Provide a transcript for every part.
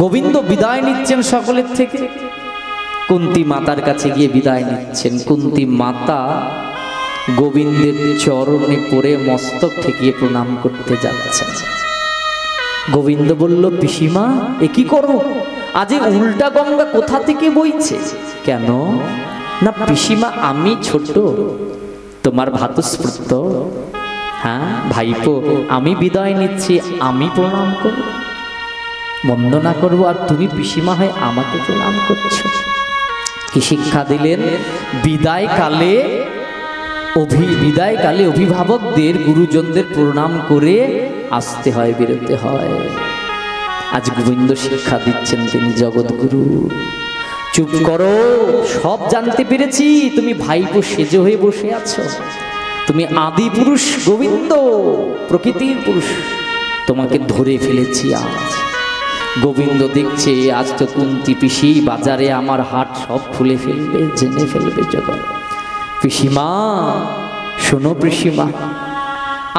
গোবিন্দ বিদায় নিচ্ছেন সকলের থেকে, কুন্তী মাতার কাছে গিয়ে বিদায় নিচ্ছেন। কুন্তী মাতা গোবিন্দের চরণে পড়ে মস্তক ঠেকিয়ে প্রণাম করতে যাচ্ছেন। গোবিন্দ বলল, পিসিমা এ কি করো? আজ উল্টা গঙ্গা কোথা থেকে বইছে? কেন না পিসিমা, আমি ছোট, তোমার ভাতুস্পুত্র, হ্যাঁ ভাইপো, আমি বিদায় নিচ্ছি, আমি প্রণাম করব, বন্দনা করব, আর তুমি পিসিমা হয়ে আমাকে প্রণাম করছো। কি শিক্ষা দিলেন? বিদায়কালে অভিভাবকদের, গুরুজনদের প্রণাম করে আসতে হয়, বেরোতে হয়। আজ গোবিন্দ শিক্ষা দিচ্ছেন, তিনি জগৎগুরু। চুপ করো, সব জানতে পেরেছি, তুমি ভাইপো সেজে হয়ে বসে আছো। তুমি আদি পুরুষ গোবিন্দ, প্রকৃতির পুরুষ, তোমাকে ধরে ফেলেছি আজ। গোবিন্দ দেখছে আজ তো কুন্তী পিসি বাজারে আমার হাট সব খুলে ফেলবে, জেনে ফেলবে জগৎ। পিসিমা শোনো, পিসিমা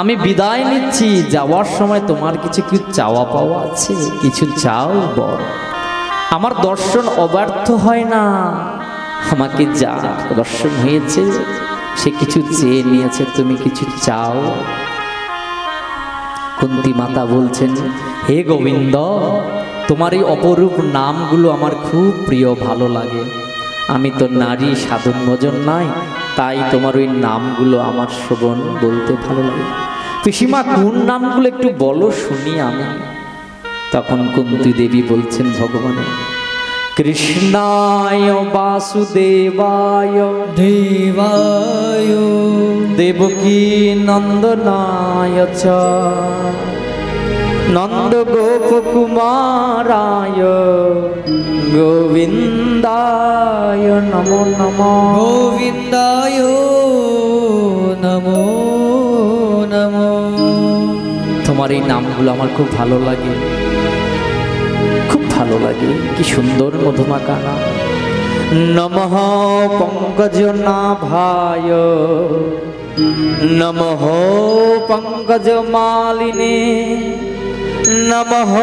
আমি বিদায় নিচ্ছি, যাওয়ার সময় তোমার কিছু কি চাওয়া পাওয়া আছে? কিছু চাও বল, আমার দর্শন অব্যর্থ হয় না। আমাকে যা দর্শন হয়েছে সে কিছু চেয়ে নিয়েছে, তুমি কিছু চাও? কুন্তী মাতা বলছেন, হে গোবিন্দ, তোমার এই অপরূপ নামগুলো আমার খুব প্রিয়, ভালো লাগে। আমি তো নারী সাধন ভজন নাই, তাই তোমার ওই নামগুলো আমার শ্রবণ বলতে ভালো লাগে। পিসিমা কোন নামগুলো একটু বলো শুনি আমি। তখন কুন্তী দেবী বলছেন ভগবানের, কৃষ্ণায় বাসুদেবায় দেবায় দেবকী নন্দনায় চ নন্দ গোপ কুমারায় গোবিন্দায় নমো নমঃ। গোবিন্দায় নমো নমো। তোমার এই নামগুলো আমার খুব ভালো লাগে, খুব ভালো লাগে, কি সুন্দর মধুমাকা নাম। নমঃ পঙ্কজ নাভায় নমঃ পঙ্কজ মালিনে নমঃ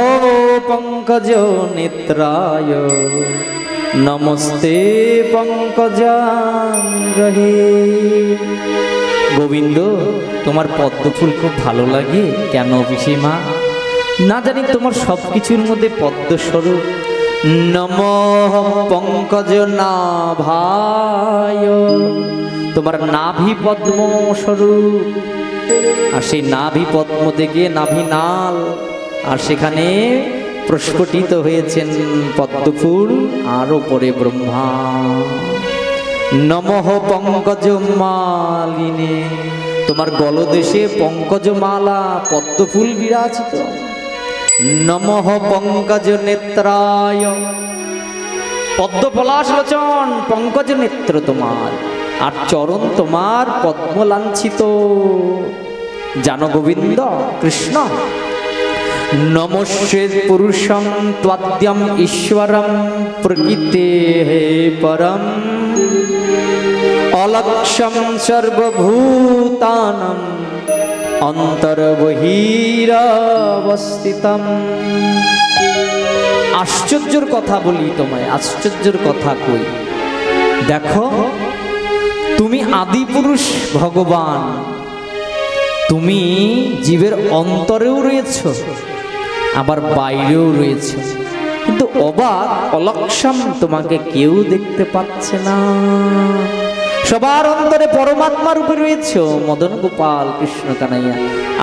পঙ্কজ নেত্রায় নমস্তে পঙ্কজাঙ্গহে। গোবিন্দ তোমার পদ্ম ফুল খুব ভালো লাগে। কেন পিসিমা? না জানি তোমার সব কিছুর মধ্যে পদ্মস্বরূপ। নমঃ পঙ্কজ নাভায়, তোমার নাভি পদ্ম স্বরূপ, আর সেই নাভি পদ্ম থেকে নাভি নাল, আর সেখানে প্রস্ফুটিত হয়েছেন পদ্মফুল, আর ওপরে ব্রহ্মা। নমঃ পঙ্কজ মালিনে, তোমার গলদেশে পঙ্কজমালা পদ্মফুল বিরাজিত। নমঃ পঙ্কজ নেত্রায়, পদ্ম পলাশ লোচন, পঙ্কজ নেত্র তোমার, আর চরণ তোমার পদ্মলাঞ্ছিত। জানো গোবিন্দ কৃষ্ণ, নমস্যেৎ পুরুষং ত্বাদ্যম ঈশ্বরম প্রকৃতেঃ পরম অলক্ষ্যম সর্বভূতানাং অন্তর্বহিরবস্থিতম। আশ্চর্যের কথা বলি তোমায়, আশ্চর্যের কথা কই। দেখো, তুমি আদিপুরুষ ভগবান, তুমি জীবের অন্তরেও রয়েছ, আবার বাইরেও রয়েছ, কিন্তু অবাক অলক্ষম, তোমাকে কেউ দেখতে পাচ্ছে না। সবার অন্তরে পরমাত্মা রূপে রয়েছ, মদন গোপাল কৃষ্ণ কানাইয়া,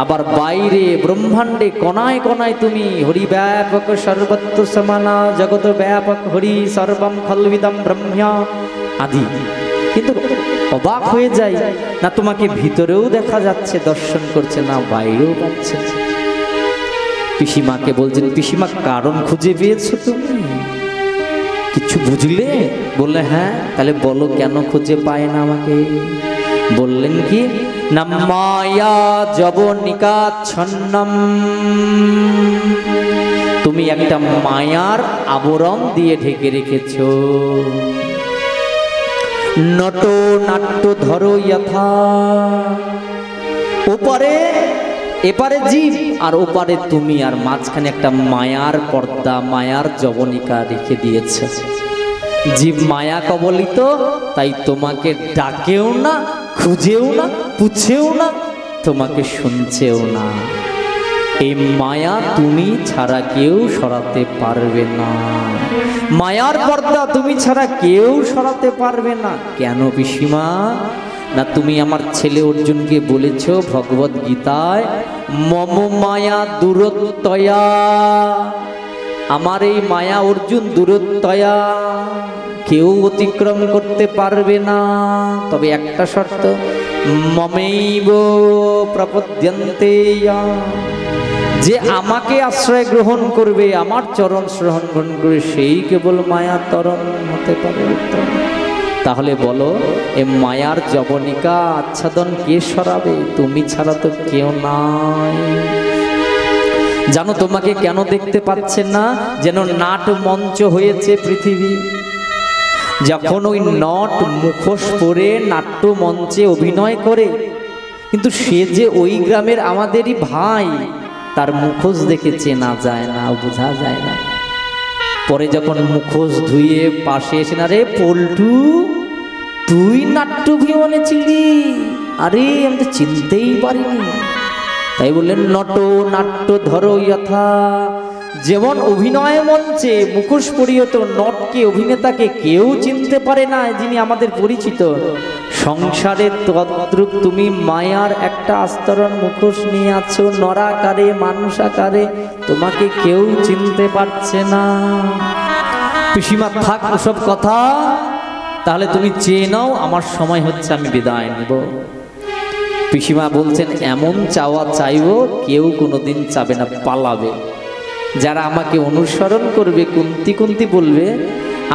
আবার বাইরে ব্রহ্মাণ্ডে কণায় কণায় তুমি হরি ব্যাপক সর্বত্র সমানা জগৎ ব্যাপক হরি সর্বম খলবিদম ব্রহ্মা আদি। কিন্তু অবাক হয়ে যাই, না তোমাকে ভিতরেও দেখা যাচ্ছে, দর্শন করছে, না বাইরেও পাচ্ছে। পিসিমাকে বলছেন, পিসিমা কারণ খুঁজে পেয়েছো তুমি? কিছু বুঝলে? বললে হ্যাঁ। তাহলে বলো কেন খুঁজে পায় না আমাকে? বললেন কি না, মায়া যবনিকাচ্ছন্নম, তুমি একটা মায়ার আবরণ দিয়ে ঢেকে রেখেছো। নট নাট্য ধরো যথা, উপরে এপারে জীব আর ওপারে তুমি, আর মাঝখানে একটা মায়ার পর্দা, মায়ার জবনিকা রেখে দিয়েছে। জীব মায়া কবলিত, তাই তোমাকে ডাকেও না, খুঁজেও না, পুছেও না, তোমাকে শুনছেও না। এই মায়া তুমি ছাড়া কেউ সরাতে পারবে না। মায়ার পর্দা তুমি ছাড়া কেউ সরাতে পারবে না। কেন পিসিমা? না তুমি আমার ছেলে অর্জুনকে বলেছ ভগবদ গীতায়, মম মায়া দূরত্বয়া, আমার এই মায়া অর্জুন দূরত্বয়া, কেউ অতিক্রম করতে পারবে না। তবে একটা শর্ত, মমেইব প্রপদ্যন্তে, যে আমাকে আশ্রয় গ্রহণ করবে, আমার চরণ গ্রহণ করবে, সেই কেবল মায়া তরণ হতে পারে। তাহলে বলো, এ মায়ার জবনিকা আচ্ছাদন কে সরাবে? তুমি ছাড়া তো কেউ নাই। জানো তোমাকে কেন দেখতে পাচ্ছেন না? যেন নাট মঞ্চ হয়েছে পৃথিবী। যখন ওই নট মুখোশ পরে নাট্য মঞ্চে অভিনয় করে, কিন্তু সে যে ওই গ্রামের আমাদেরই ভাই, তার মুখোশ দেখে চেনা যায় না, বোঝা যায় না। পরে যখন মুখোশ ধুয়ে পাশে এসে, না রে পল্টু, তুই নাট্যভিমানে ছিলি? আরে আমি তো চিনতেই পারিনি। তাই বললেন, নট নাট্য ধরো যথা। যেমন অভিনয় মঞ্চে মুখোশ পরিহিত নটকে, অভিনেতাকে কেউ চিনতে পারে না, যিনি আমাদের পরিচিত। সংসারে তদ্রূপ তুমি মায়ার একটা আস্তরণ মুখোশ নিয়ে আছো, নরাকারে মানুষ আকারে, তোমাকে কেউ চিনতে পারছে না। পিসিমা থাক ওসব কথা, তাহলে তুমি চেয়ে নাও, আমার সময় হচ্ছে, আমি বিদায় নেব। পিসিমা বলছেন, এমন চাওয়া চাইবো কেউ কোনোদিন চাবে না, পালাবে। যারা আমাকে অনুসরণ করবে, কুন্তি কুন্তি বলবে,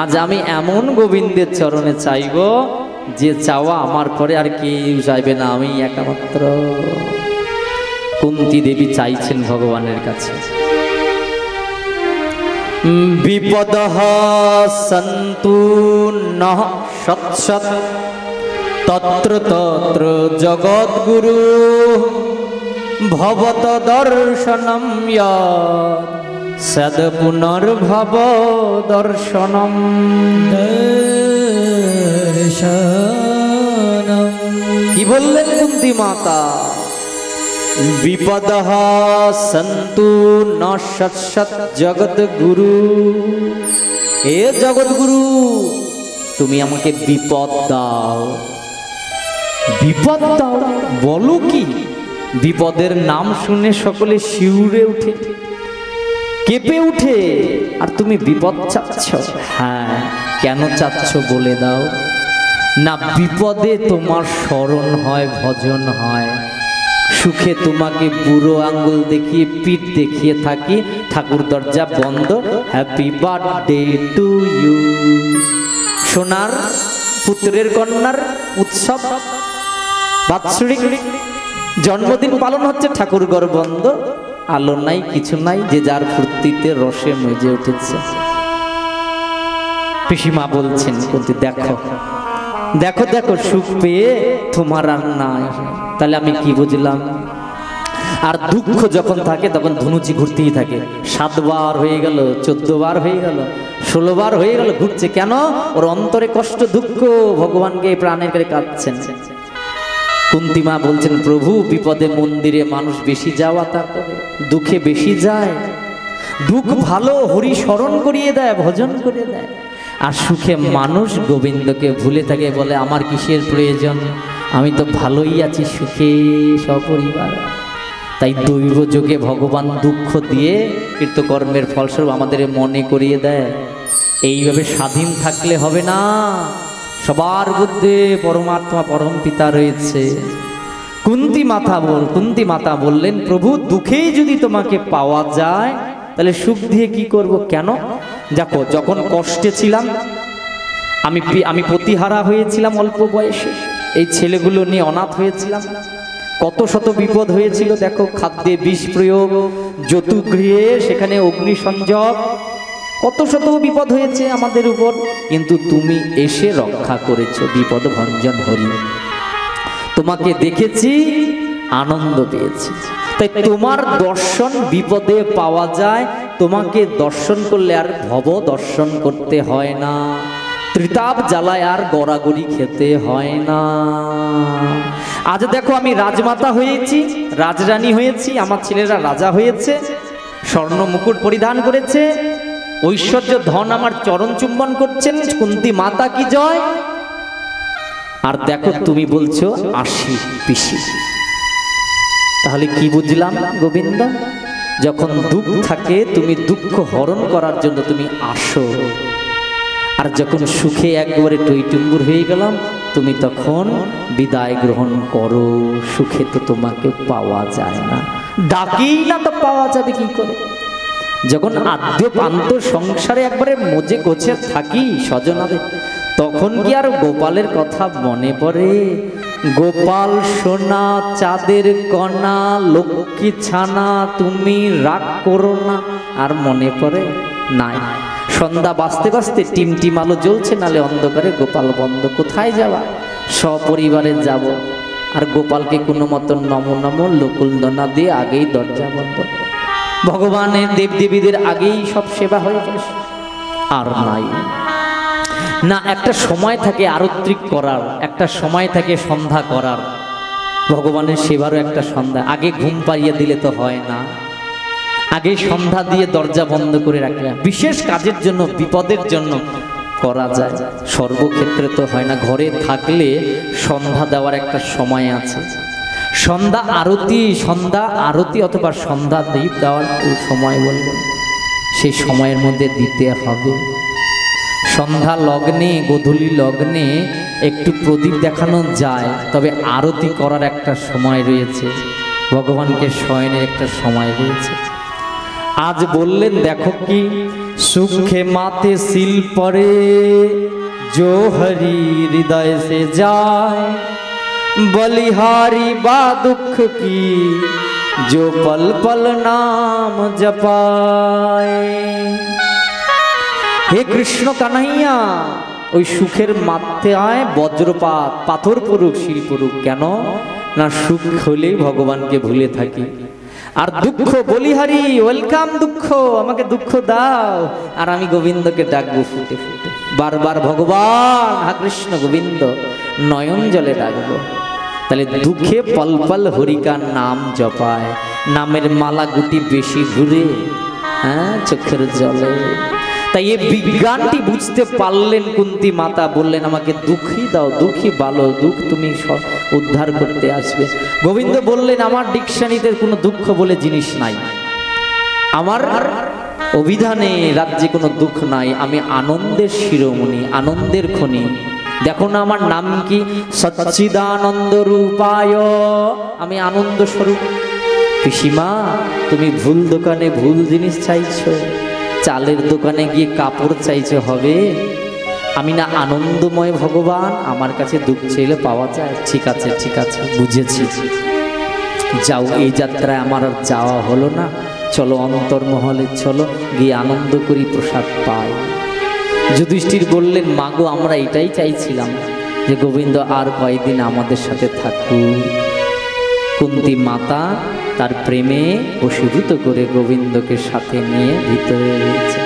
আজ আমি এমন গোবিন্দের চরণে চাইব, যে চাওয়া আমার পরে আর কেউ চাইবে না, আমি একমাত্র। কুন্তি দেবী চাইছেন ভগবানের কাছে, বিপদঃ সন্তু নঃ সৎসৎ তত্র তত্র জগদ্গুরু ভবত দর্শনম ইয়াৎ সদ পুনর্ভব দর্শনম। কি বললেন কুন্তি মাতা? বিপদঃ সন্তু ন সৎসৎ জগদ্গুরু। হে জগদ্গুরু, তুমি আমাকে বিপদ দাও। বিপদ দাও বলো কি? বিপদের নাম শুনে সকলে শিউরে উঠে, কেঁপে উঠে। আর তুমি বিপদ চাচ্ছ? হ্যাঁ, কেন চাচ্ছ বলে দাও না। বিপদে তোমার স্মরণ হয়, ভজন হয়। সুখে তোমাকে বুড়ো আঙ্গুল দেখিয়ে, পিঠ দেখিয়ে থাকি, ঠাকুর দরজা বন্ধ, হ্যাপি বার্থডে টু ইউ। সোনার পুত্রের কন্যার উৎসব, বাৎসরিক জন্মদিন পালন হচ্ছে, ঠাকুর ঘর বন্ধ, আলো নাই, কিছু নাই, যে যার ফুর্তিতে রসে মজে উঠেছে। পিসিমা বলছেন, দেখো দেখো দেখো, সুখ পেয়ে তোমার আর নাই। তাহলে আমি কি বুঝলাম? আর দুঃখ যখন থাকে তখন ধনুচি ঘুরতেই থাকে। 7 বার হয়ে গেল, 14 বার হয়ে গেল, 16 বার হয়ে গেল, ঘুরছে। কেন? ওর অন্তরে কষ্ট, দুঃখ, ভগবানকে প্রাণের করে কাঁদছেন। কুন্তিমা বলছেন, প্রভু, বিপদে মন্দিরে মানুষ বেশি যাওয়া, তারপরে দুঃখে বেশি যায়। দুঃখ ভালো, হরি স্মরণ করিয়ে দেয়, ভজন করে দেয়। আর সুখে মানুষ গোবিন্দকে ভুলে থাকে, বলে আমার কিসের প্রয়োজন, আমি তো ভালোই আছি সুখে সপরিবার। তাই দৈব যোগে ভগবান দুঃখ দিয়ে কৃতকর্মের ফলস্বরূপ আমাদের মনে করিয়ে দেয়, এইভাবে স্বাধীন থাকলে হবে না। সবার মধ্যে পরমাত্মা, পরম পিতা রয়েছে। কুন্তি মাতা বললেন, প্রভু, দুঃখেই যদি তোমাকে পাওয়া যায়, তাহলে সুখ দিয়ে কি করব? কেন? দেখো, যখন কষ্টে ছিলাম, আমি পতিহারা হয়েছিলাম অল্প বয়সে, এই ছেলেগুলো নিয়ে অনাথ হয়েছিলাম, কত শত বিপদ হয়েছিল। দেখো, খাদ্যে বিষ প্রয়োগ, যতুগৃহে সেখানে অগ্নিসংযোগ, কত শত বিপদ হয়েছে আমাদের উপর, কিন্তু তুমি এসে রক্ষা করেছো। বিপদ ভঞ্জন হরি, তোমাকে দেখেছি, আনন্দ পেয়েছি। তাই তোমার দর্শন বিপদে পাওয়া যায়, তোমাকে দর্শন করলে আর ভব দর্শন করতে হয় না, ত্রিতাপ জ্বালায় আর গড়াগড়ি খেতে হয় না। আজ দেখো আমি রাজমাতা হয়েছি, রাজরানী হয়েছি, আমার ছেলেরা রাজা হয়েছে, স্বর্ণ মুকুট পরিধান করেছে, ঐশ্বর্য ধন আমার চরণ চুম্বন করছেন, কুন্তী মাতা কি জয়। আর দেখো তুমি বলছো আসি পিসি। তাহলে কি বুঝলাম গোবিন্দ? যখন দুঃখ থাকে তুমি দুঃখ হরণ করার জন্য তুমি আসো, আর যখন সুখে একবারে টইটুম্বুর হয়ে গেলাম তুমি তখন বিদায় গ্রহণ করো। সুখে তো তোমাকে পাওয়া যায় না, ডাকি না তো পাওয়া যাবে কি করে? যখন আদ্য প্রান্ত সংসারে একবারে মজে গোছে থাকি স্বজনাদের, তখন কি আর গোপালের কথা মনে পড়ে? গোপাল সোনা চাঁদের কণা লক্ষ্মী ছানা তুমি রাগ করো না, আর মনে পড়ে? নাই। সন্ধ্যা বাজতে বাজতে টিমটিম আলো জ্বলছে, নালে অন্ধকারে গোপাল বন্ধ। কোথায় যাওয়া? সপরিবারে যাব। আর গোপালকে কোনো মতন নম নম লকুলদনা দিয়ে আগেই দরজা বন্ধ। ভগবানের দেবদেবীদের আগেই সব সেবা হয়ে গেছে, আর নাই না। একটা সময় থাকে আরত্রিক করার, একটা সময় থাকে সন্ধ্যা করার। ভগবানের সেবারও একটা সন্ধ্যা। আগে ঘুম পাড়িয়ে দিলে তো হয় না, আগে সন্ধ্যা দিয়ে দরজা বন্ধ করে রাখলে। বিশেষ কাজের জন্য, বিপদের জন্য করা যায়, সর্বক্ষেত্রে তো হয় না। ঘরে থাকলে সন্ধ্যা দেওয়ার একটা সময় আছে, সন্ধ্যা আরতি অথবা সন্ধ্যা দ্বীপ দেওয়ার সময় বলবেন, সেই সময়ের মধ্যে দিতে হবে। সন্ধ্যা লগ্নে, গোধূলি লগ্নে একটু প্রদীপ দেখানো যায়, তবে আরতি করার একটা সময় রয়েছে, ভগবানকে শয়নের একটা সময় রয়েছে। আজ বললেন দেখো কি, সুখে মাতে সিল পরে जो हरि हृदय से जाए, बलिहारी बा दुख की जो पल पल नाम जपाए। हे कृष्ण कन्हैया, ওই সুখের মাথায় বজ্রপাত, পাথর পড়ুক, শিল পড়ুক, কেন না সুখ হলেই ভগবানকে ভুলে থাকি। আর দুঃখ বলিহারি, ওয়েলকাম দুঃখ, আমাকে দুঃখ দাও, আর আমি গোবিন্দকে ডাকবো ফুটে ফুটে বারবার, ভগবান হা কৃষ্ণ গোবিন্দ, নয়ন জলে ডাকবো। তাহলে দুঃখে পল পল হরিকার নাম জপায়, নামের মালা গুটি বেশি ঘুরে, হ্যাঁ চোখের জলে। তাই এই বিজ্ঞানটি বুঝতে পারলেন কুন্তী মাতা, বললেন আমাকে দুঃখী দাও, দুঃখী ভালো, দুঃখ তুমি উদ্ধার করতে আসবে। গোবিন্দ বললেন আমার ডিকশনারিতে কোনো দুঃখ বলে জিনিস নাই, আমার অভিধানে রাজ্যে কোনো দুঃখ নাই, আমি আনন্দের শিরোমণি, আনন্দের খনি। দেখো না আমার নাম কি, সচ্চিদানন্দ রূপায়, আমি আনন্দ স্বরূপ। পিসিমা তুমি ভুল দোকানে ভুল জিনিস চাইছো, চালের দোকানে গিয়ে কাপড় চাইছে হবে, আমি না আনন্দময় ভগবান, আমার কাছে দুঃখ চাইলে পাওয়া যায়। ঠিক আছে ঠিক আছে বুঝেছি, যাও, এই যাত্রায় আমার আর যাওয়া হলো না, চলো অন্তর্মহলে, চলো গিয়ে আনন্দ করি, প্রসাদ পাই। যুধিষ্ঠির বললেন মাগো আমরা এটাই চাইছিলাম যে গোবিন্দ আর কয়েকদিন আমাদের সাথে থাকুক। কুন্তী মাতা তার প্রেমে বশীভূত করে গোবিন্দকে সাথে নিয়ে ভিতরে রয়েছে।